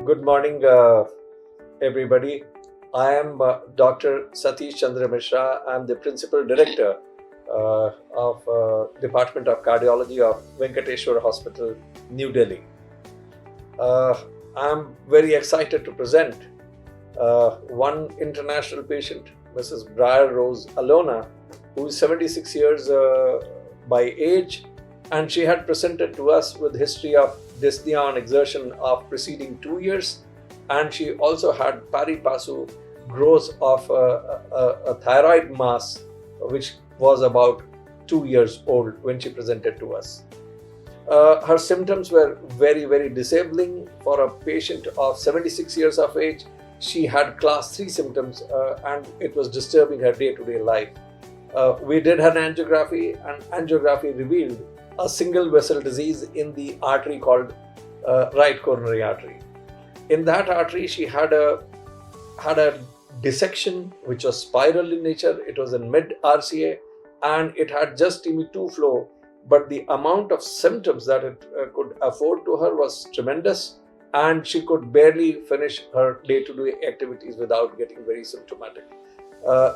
Good morning, everybody. I am Dr. Satish Chandra Mishra. I am the Principal Director of Department of Cardiology of Venkateshwar Hospital, New Delhi. I am very excited to present one international patient, Mrs. Briar Rose Alona, who is 76 years by age, and she had presented to us with history of dyspnea on exertion of preceding 2 years, and she also had pari passu growth of a thyroid mass which was about 2 years old when she presented to us. Her symptoms were very disabling for a patient of 76 years of age. She had class 3 symptoms and it was disturbing her day-to-day life. We did her angiography, and angiography revealed a single vessel disease in the artery called right coronary artery. In that artery, she had a dissection which was spiral in nature. It was in mid RCA and it had just TB2 flow, but the amount of symptoms that it could afford to her was tremendous, and she could barely finish her day-to-day activities without getting very symptomatic.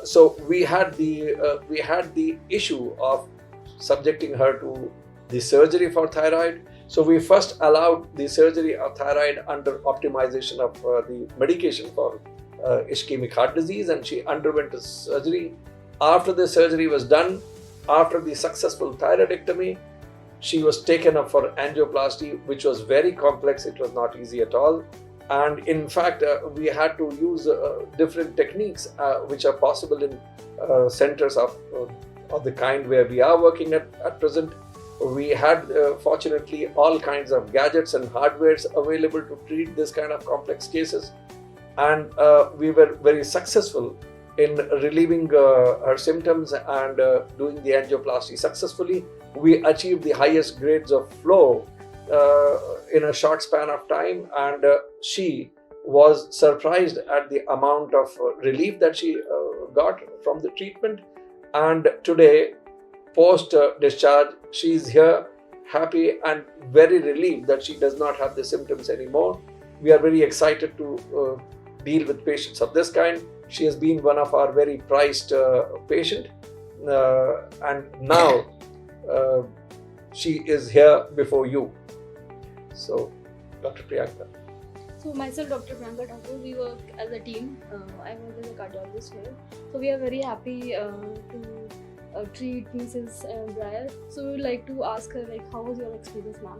So we had the issue of subjecting her to the surgery for thyroid. So we first allowed the surgery of thyroid under optimization of the medication for ischemic heart disease, and she underwent a surgery. After the surgery was done, after the successful thyroidectomy, she was taken up for angioplasty, which was very complex. It was not easy at all. And in fact, we had to use different techniques which are possible in centers of the kind where we are working at present. We had fortunately all kinds of gadgets and hardwares available to treat this kind of complex cases, and we were very successful in relieving her symptoms and doing the angioplasty successfully. We achieved the highest grades of flow in a short span of time, and she was surprised at the amount of relief that she got from the treatment. And today, post discharge, she is here happy and very relieved that she does not have the symptoms anymore. We are very excited to deal with patients of this kind. She has been one of our very prized patient, and now she is here before you. So, Dr. Priyanka. So myself, Dr. Priyanka Thakur, we work as a team. I work as a cardiologist here. So we are very happy to treat Mrs. Briar. So we would like to ask her, like, how was your experience, ma'am?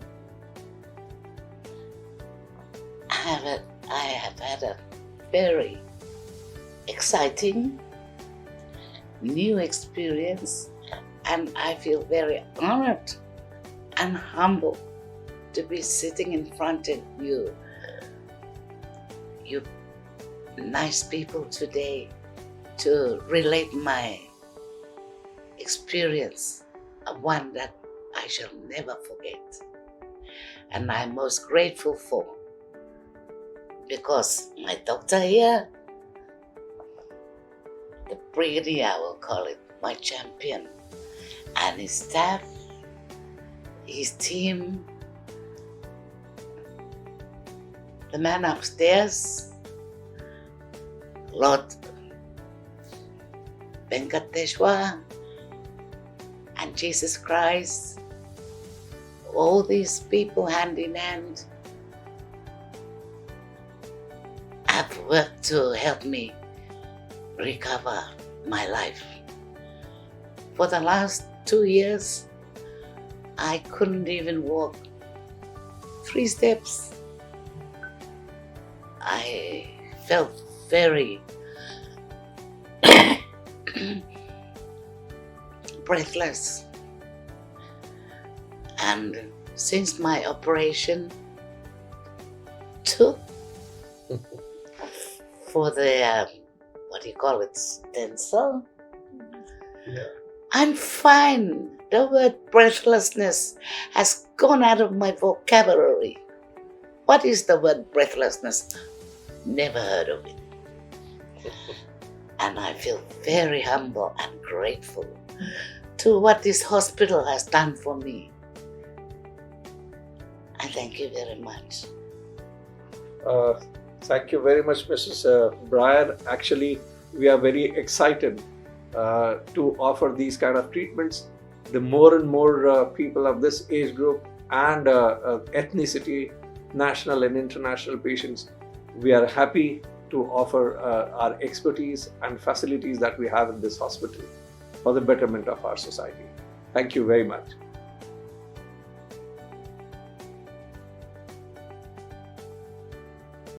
I have had a very exciting new experience, and I feel very honored and humble to be sitting in front of you nice people today, to relate my experience, one that I shall never forget, and I'm most grateful for, because my doctor here, the brigadier, I will call it, my champion, and his staff, his team, the man upstairs, Lord Venkateshwar, and Jesus Christ, all these people hand in hand have worked to help me recover my life. For the last 2 years, I couldn't even walk 3 steps. I felt very breathless. And since my operation for the, stencil, Yeah. I'm fine. The word breathlessness has gone out of my vocabulary. What is the word breathlessness? Never heard of it. And I feel very humble and grateful to what this hospital has done for me. I thank you very much. Thank you very much, Mrs. Briar. Actually, we are very excited to offer these kind of treatments. The more and more people of this age group and ethnicity, national and international patients, we are happy to offer our expertise and facilities that we have in this hospital for the betterment of our society. Thank you very much.